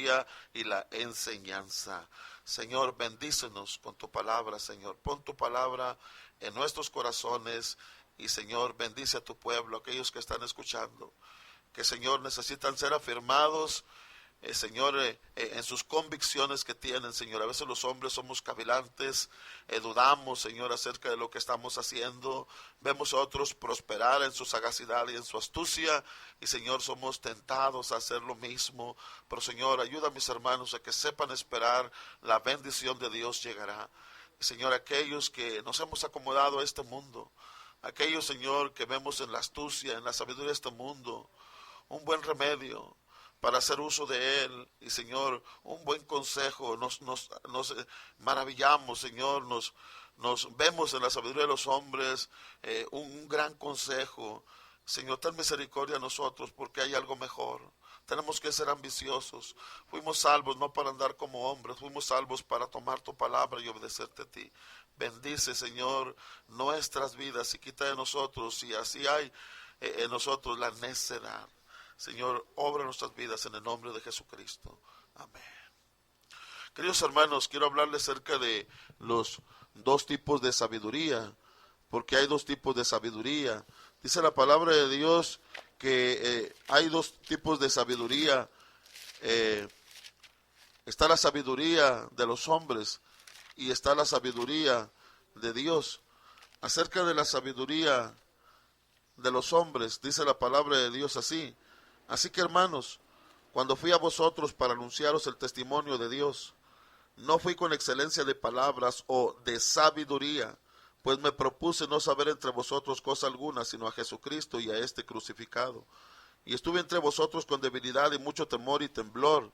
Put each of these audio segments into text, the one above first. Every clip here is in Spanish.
sabiduría y la enseñanza. Señor, bendícenos con tu palabra, Señor. Pon tu palabra en nuestros corazones y, Señor, bendice a tu pueblo, aquellos que están escuchando, que, Señor, necesitan ser afirmados, Señor, en sus convicciones que tienen, Señor. A veces los hombres somos cavilantes, dudamos, Señor, acerca de lo que estamos haciendo. Vemos a otros prosperar en su sagacidad y en su astucia, y, Señor, somos tentados a hacer lo mismo. Pero, Señor, ayuda a mis hermanos a que sepan esperar, la bendición de Dios llegará. Y, Señor, aquellos que nos hemos acomodado a este mundo, aquellos, Señor, que vemos en la astucia, en la sabiduría de este mundo, un buen remedio para hacer uso de él, y, Señor, un buen consejo, nos maravillamos, Señor, nos vemos en la sabiduría de los hombres, un gran consejo. Señor, ten misericordia de nosotros, porque hay algo mejor. Tenemos que ser ambiciosos. Fuimos salvos no para andar como hombres, fuimos salvos para tomar tu palabra y obedecerte a ti. Bendice, Señor, nuestras vidas y quita de nosotros, si así hay en nosotros, la necedad. Señor, obra nuestras vidas en el nombre de Jesucristo. Amén. Queridos hermanos, quiero hablarles acerca de los dos tipos de sabiduría, porque hay dos tipos de sabiduría. Dice la palabra de Dios que hay dos tipos de sabiduría. Está la sabiduría de los hombres y está la sabiduría de Dios. Acerca de la sabiduría de los hombres, dice la palabra de Dios así: así que, hermanos, cuando fui a vosotros para anunciaros el testimonio de Dios, no fui con excelencia de palabras o de sabiduría, pues me propuse no saber entre vosotros cosa alguna, sino a Jesucristo y a este crucificado. Y estuve entre vosotros con debilidad y mucho temor y temblor,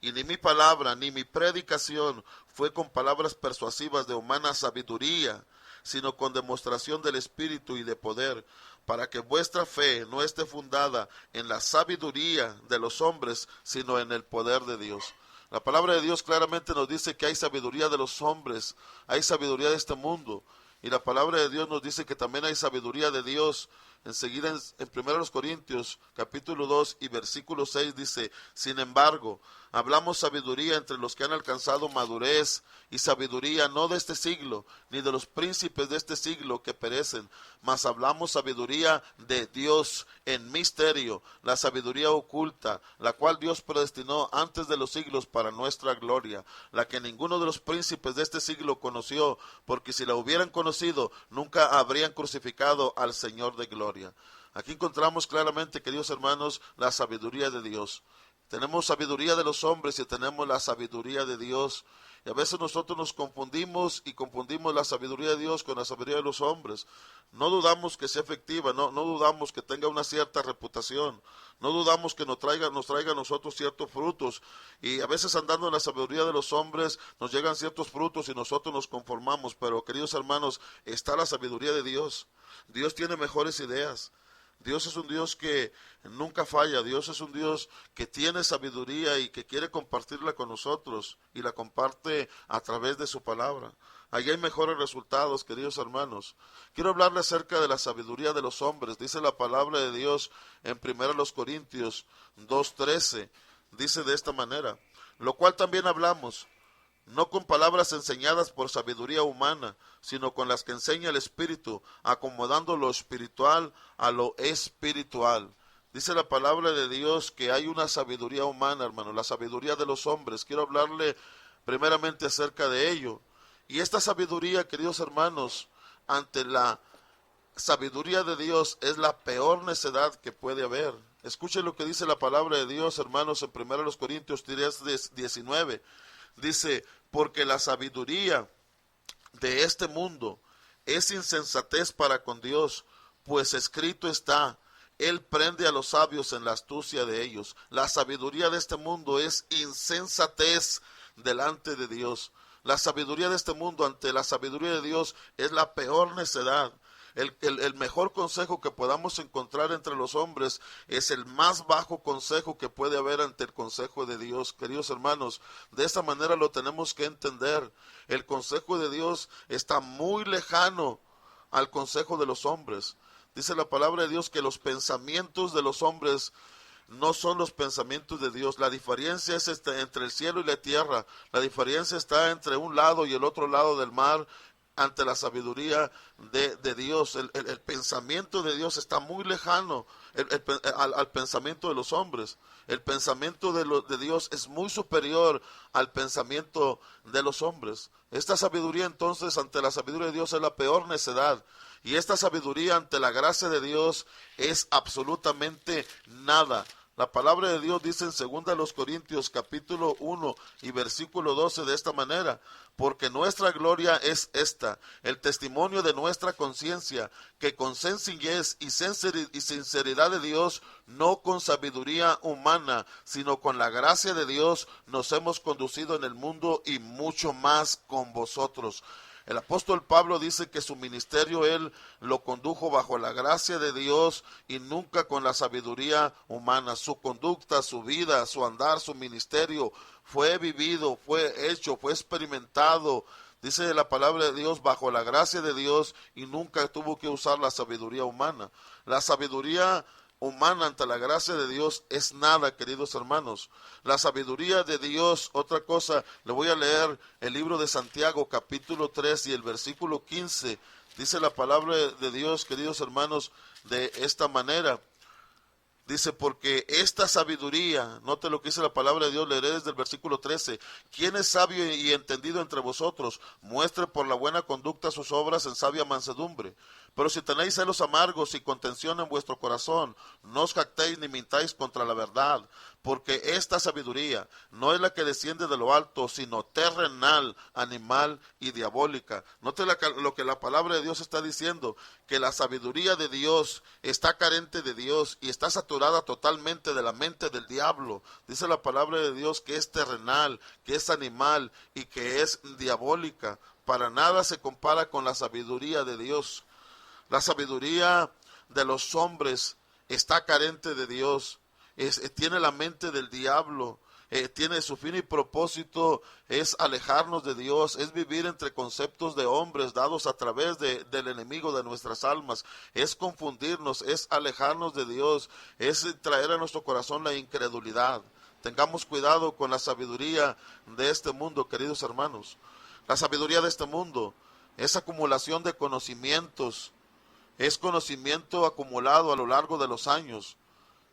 y ni mi palabra ni mi predicación fue con palabras persuasivas de humana sabiduría, sino con demostración del Espíritu y de poder, para que vuestra fe no esté fundada en la sabiduría de los hombres, sino en el poder de Dios. La palabra de Dios claramente nos dice que hay sabiduría de los hombres, hay sabiduría de este mundo, y la palabra de Dios nos dice que también hay sabiduría de Dios. Enseguida en 1 Corintios capítulo 2 y versículo 6 dice: sin embargo, hablamos sabiduría entre los que han alcanzado madurez, y sabiduría no de este siglo, ni de los príncipes de este siglo que perecen, mas hablamos sabiduría de Dios en misterio, la sabiduría oculta, la cual Dios predestinó antes de los siglos para nuestra gloria, la que ninguno de los príncipes de este siglo conoció, porque si la hubieran conocido, nunca habrían crucificado al Señor de gloria. Aquí encontramos claramente, queridos hermanos, la sabiduría de Dios. Tenemos sabiduría de los hombres y tenemos la sabiduría de Dios. Y a veces nosotros nos confundimos y confundimos la sabiduría de Dios con la sabiduría de los hombres. No dudamos que sea efectiva, no dudamos que tenga una cierta reputación, no dudamos que nos traiga a nosotros ciertos frutos. Y a veces andando en la sabiduría de los hombres nos llegan ciertos frutos y nosotros nos conformamos. Pero, queridos hermanos, está la sabiduría de Dios. Dios tiene mejores ideas. Dios es un Dios que nunca falla. Dios es un Dios que tiene sabiduría y que quiere compartirla con nosotros, y la comparte a través de su palabra. Allí hay mejores resultados, queridos hermanos. Quiero hablarle acerca de la sabiduría de los hombres. Dice la palabra de Dios en 1 Corintios 2:13. Dice de esta manera: lo cual también hablamos, no con palabras enseñadas por sabiduría humana, sino con las que enseña el Espíritu, acomodando lo espiritual a lo espiritual. Dice la palabra de Dios que hay una sabiduría humana, hermano, la sabiduría de los hombres. Quiero hablarle primeramente acerca de ello. Y esta sabiduría, queridos hermanos, ante la sabiduría de Dios, es la peor necedad que puede haber. Escuchen lo que dice la palabra de Dios, hermanos, en 1 Corintios 3:19. Dice: porque la sabiduría de este mundo es insensatez para con Dios, pues escrito está: Él prende a los sabios en la astucia de ellos. La sabiduría de este mundo es insensatez delante de Dios. La sabiduría de este mundo ante la sabiduría de Dios es la peor necedad. El mejor consejo que podamos encontrar entre los hombres es el más bajo consejo que puede haber ante el consejo de Dios. Queridos hermanos, de esa manera lo tenemos que entender. El consejo de Dios está muy lejano al consejo de los hombres. Dice la palabra de Dios que los pensamientos de los hombres no son los pensamientos de Dios. La diferencia es entre el cielo y la tierra. La diferencia está entre un lado y el otro lado del mar ante la sabiduría de Dios. El pensamiento de Dios está muy lejano al pensamiento de los hombres. El pensamiento de Dios es muy superior al pensamiento de los hombres. Esta sabiduría entonces ante la sabiduría de Dios es la peor necedad. Y esta sabiduría ante la gracia de Dios es absolutamente nada. La palabra de Dios dice en 2 Corintios capítulo 1 y versículo 12 de esta manera: porque nuestra gloria es esta, el testimonio de nuestra conciencia, que con sencillez y sinceridad de Dios, no con sabiduría humana, sino con la gracia de Dios, nos hemos conducido en el mundo y mucho más con vosotros. El apóstol Pablo dice que su ministerio él lo condujo bajo la gracia de Dios y nunca con la sabiduría humana. Su conducta, su vida, su andar, su ministerio fue vivido, fue hecho, fue experimentado. Dice la palabra de Dios bajo la gracia de Dios y nunca tuvo que usar la sabiduría humana. La sabiduría humana ante la gracia de Dios es nada, queridos hermanos. La sabiduría de Dios, otra cosa, le voy a leer el libro de Santiago capítulo 3 y el versículo 15. Dice la palabra de Dios, queridos hermanos, de esta manera. Dice, porque esta sabiduría, note lo que dice la palabra de Dios, leeré desde el versículo 13. ¿Quién es sabio y entendido entre vosotros? Muestre por la buena conducta sus obras en sabia mansedumbre. Pero si tenéis celos amargos y contención en vuestro corazón, no os jactéis ni mintáis contra la verdad, porque esta sabiduría no es la que desciende de lo alto, sino terrenal, animal y diabólica. Note lo que la palabra de Dios está diciendo, que la sabiduría de Dios está carente de Dios y está saturada totalmente de la mente del diablo. Dice la palabra de Dios que es terrenal, que es animal y que es diabólica. Para nada se compara con la sabiduría de Dios. La sabiduría de los hombres está carente de Dios, tiene la mente del diablo, tiene su fin y propósito es alejarnos de Dios, es vivir entre conceptos de hombres dados a través del enemigo de nuestras almas, es confundirnos, es alejarnos de Dios, es traer a nuestro corazón la incredulidad. Tengamos cuidado con la sabiduría de este mundo, queridos hermanos. La sabiduría de este mundo es acumulación de conocimientos, es conocimiento acumulado a lo largo de los años.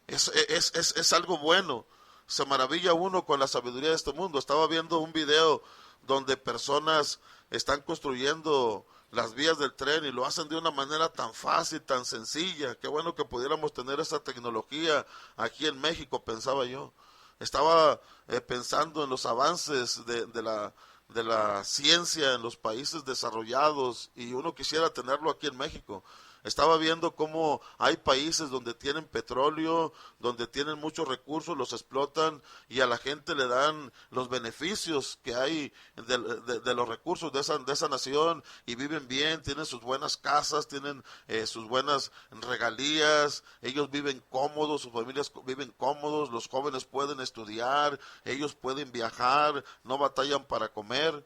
Es algo bueno. Se maravilla uno con la sabiduría de este mundo. Estaba viendo un video donde personas están construyendo las vías del tren y lo hacen de una manera tan fácil, tan sencilla. Qué bueno que pudiéramos tener esa tecnología aquí en México, pensaba yo. Estaba pensando en los avances de la ciencia en los países desarrollados y uno quisiera tenerlo aquí en México. Estaba viendo cómo hay países donde tienen petróleo, donde tienen muchos recursos, los explotan y a la gente le dan los beneficios que hay de los recursos de esa nación y viven bien, tienen sus buenas casas, tienen sus buenas regalías, ellos viven cómodos, sus familias viven cómodos, los jóvenes pueden estudiar, ellos pueden viajar, no batallan para comer,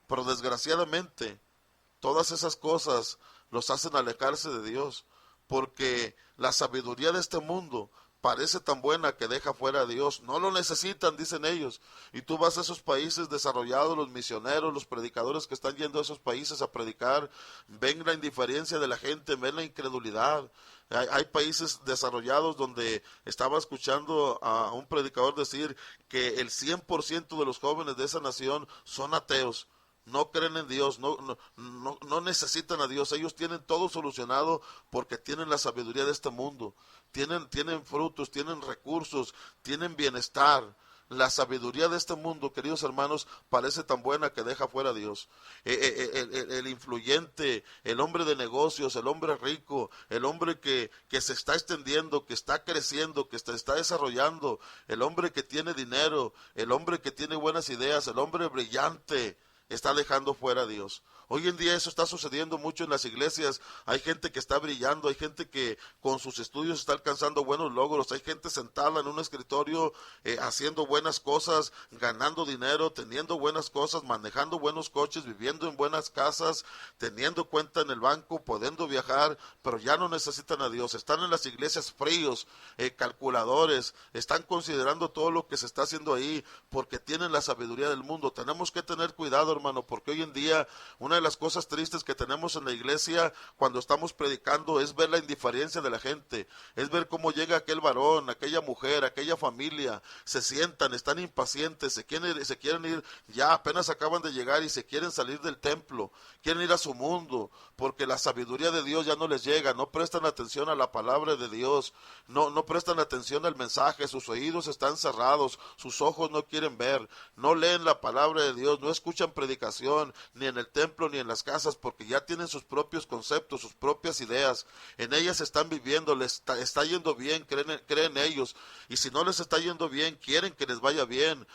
pero desgraciadamente todas esas cosas los hacen alejarse de Dios, porque la sabiduría de este mundo parece tan buena que deja fuera a Dios. No lo necesitan, dicen ellos. Y tú vas a esos países desarrollados, los misioneros, los predicadores que están yendo a esos países a predicar, ven la indiferencia de la gente, ven la incredulidad. Hay países desarrollados donde estaba escuchando a un predicador decir que el 100% de los jóvenes de esa nación son ateos. No creen en Dios, no necesitan a Dios, ellos tienen todo solucionado porque tienen la sabiduría de este mundo, tienen frutos, tienen recursos, tienen bienestar. La sabiduría de este mundo, queridos hermanos, parece tan buena que deja fuera a Dios. El influyente, el hombre de negocios, el hombre rico, el hombre que se está extendiendo, que está creciendo, que se está desarrollando, el hombre que tiene dinero, el hombre que tiene buenas ideas, el hombre brillante, está dejando fuera a Dios. Hoy en día eso está sucediendo mucho en las iglesias. Hay gente que está brillando, hay gente que con sus estudios está alcanzando buenos logros, hay gente sentada en un escritorio haciendo buenas cosas, ganando dinero, teniendo buenas cosas, manejando buenos coches, viviendo en buenas casas, teniendo cuenta en el banco, pudiendo viajar, pero ya no necesitan a Dios. Están en las iglesias fríos, calculadores, están considerando todo lo que se está haciendo ahí porque tienen la sabiduría del mundo. Tenemos que tener cuidado, hermano, porque hoy en día una de las cosas tristes que tenemos en la iglesia cuando estamos predicando es ver la indiferencia de la gente, es ver cómo llega aquel varón, aquella mujer, aquella familia, se sientan, están impacientes, se quieren ir, ya apenas acaban de llegar y se quieren salir del templo, quieren ir a su mundo, porque la sabiduría de Dios ya no les llega, no prestan atención a la palabra de Dios, no prestan atención al mensaje, sus oídos están cerrados, sus ojos no quieren ver, no leen la palabra de Dios, no escuchan predicación, ni en el templo ni en las casas, porque ya tienen sus propios conceptos, sus propias ideas, en ellas están viviendo, les está yendo bien, creen ellos, y si no les está yendo bien, quieren que les vaya bien,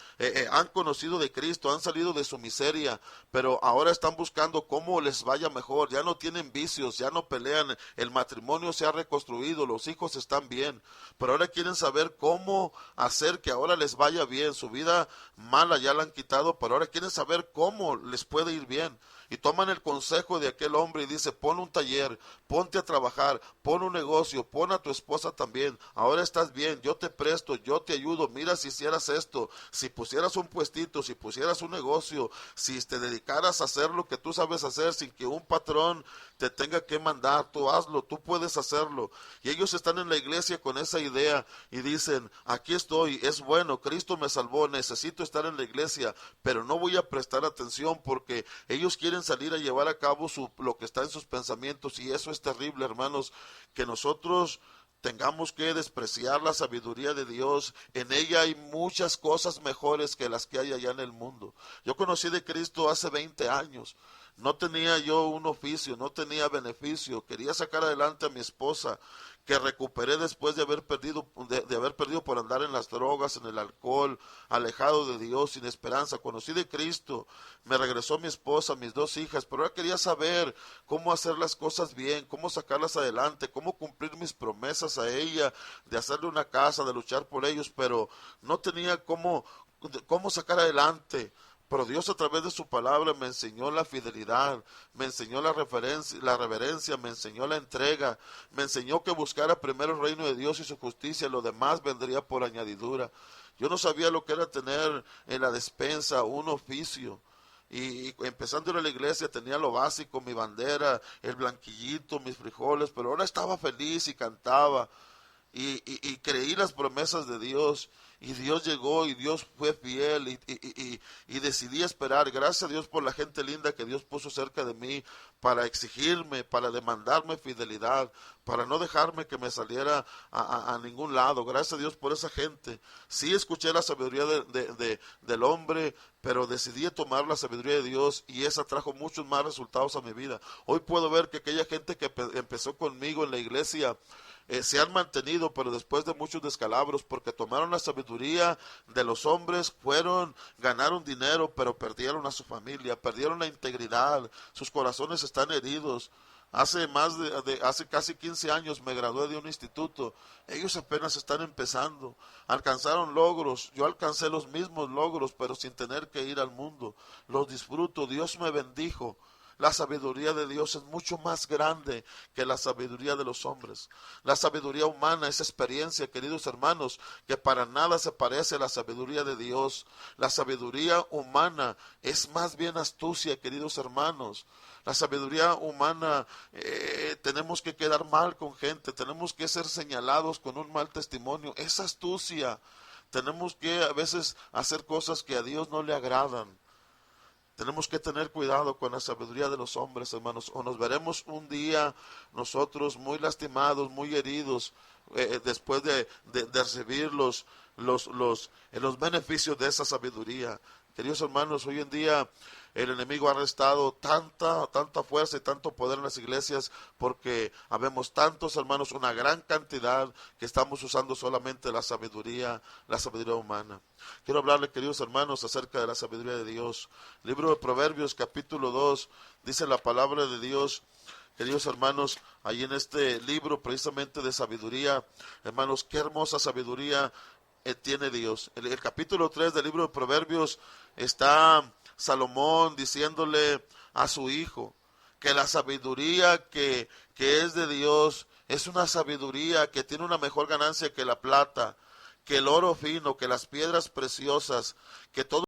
han conocido de Cristo, han salido de su miseria, pero ahora están buscando cómo les vaya mejor, ya no tienen vicios, ya no pelean, el matrimonio se ha reconstruido, los hijos están bien, pero ahora quieren saber cómo hacer que ahora les vaya bien, su vida mala ya la han quitado, pero ahora quieren saber cómo les puede ir bien. Y toman el consejo de aquel hombre y dice, pon un taller, ponte a trabajar, pon un negocio, pon a tu esposa también, ahora estás bien, yo te presto, yo te ayudo, mira si hicieras esto, si pusieras un puestito, si pusieras un negocio, si te dedicaras a hacer lo que tú sabes hacer sin que un patrón te tenga que mandar, tú hazlo, tú puedes hacerlo. Y ellos están en la iglesia con esa idea y dicen, aquí estoy, es bueno, Cristo me salvó, necesito estar en la iglesia, pero no voy a prestar atención porque ellos quieren salir a llevar a cabo lo que está en sus pensamientos, y eso es terrible, hermanos, que nosotros tengamos que despreciar la sabiduría de Dios. En ella hay muchas cosas mejores que las que hay allá en el mundo. Yo conocí de Cristo hace 20 años. No tenía yo un oficio, no tenía beneficio. Quería sacar adelante a mi esposa, que recuperé después de haber perdido por andar en las drogas, en el alcohol, alejado de Dios, sin esperanza. Conocí de Cristo, me regresó mi esposa, mis 2 hijas, pero ahora quería saber cómo hacer las cosas bien, cómo sacarlas adelante, cómo cumplir mis promesas a ella, de hacerle una casa, de luchar por ellos, pero no tenía cómo sacar adelante. Pero Dios a través de su palabra me enseñó la fidelidad, me enseñó la reverencia, me enseñó la entrega, me enseñó que buscara primero el reino de Dios y su justicia, lo demás vendría por añadidura. Yo no sabía lo que era tener en la despensa un oficio. Y empezando a ir a la iglesia tenía lo básico, mi bandera, el blanquillito, mis frijoles, pero ahora estaba feliz y cantaba. Y creí las promesas de Dios, y Dios llegó y Dios fue fiel, y decidí esperar. Gracias a Dios por la gente linda que Dios puso cerca de mí para exigirme, para demandarme fidelidad, para no dejarme que me saliera a ningún lado. Gracias a Dios por esa gente. Sí escuché la sabiduría del hombre, pero decidí tomar la sabiduría de Dios, y esa trajo muchos más resultados a mi vida. Hoy puedo ver que aquella gente que empezó conmigo en la iglesia, se han mantenido, pero después de muchos descalabros, porque tomaron la sabiduría de los hombres, ganaron dinero, pero perdieron a su familia, perdieron la integridad, sus corazones están heridos. Hace casi 15 años me gradué de un instituto. Ellos apenas están empezando. Alcanzaron logros. Yo alcancé los mismos logros, pero sin tener que ir al mundo. Los disfruto. Dios me bendijo. La sabiduría de Dios es mucho más grande que la sabiduría de los hombres. La sabiduría humana es experiencia, queridos hermanos, que para nada se parece a la sabiduría de Dios. La sabiduría humana es más bien astucia, queridos hermanos. La sabiduría humana, tenemos que quedar mal con gente, tenemos que ser señalados con un mal testimonio. Es astucia. Tenemos que a veces hacer cosas que a Dios no le agradan. Tenemos que tener cuidado con la sabiduría de los hombres, hermanos, o nos veremos un día nosotros muy lastimados, muy heridos, después de recibir los beneficios de esa sabiduría. Queridos hermanos, hoy en día el enemigo ha arrestado tanta fuerza y tanto poder en las iglesias porque habemos tantos hermanos, una gran cantidad que estamos usando solamente la sabiduría humana. Quiero hablarle, queridos hermanos, acerca de la sabiduría de Dios. Libro de Proverbios, capítulo 2, dice la palabra de Dios. Queridos hermanos, ahí en este libro precisamente de sabiduría, hermanos, qué hermosa sabiduría tiene Dios. El capítulo 3 del libro de Proverbios está Salomón diciéndole a su hijo que la sabiduría que es de Dios es una sabiduría que tiene una mejor ganancia que la plata, que el oro fino, que las piedras preciosas, que todo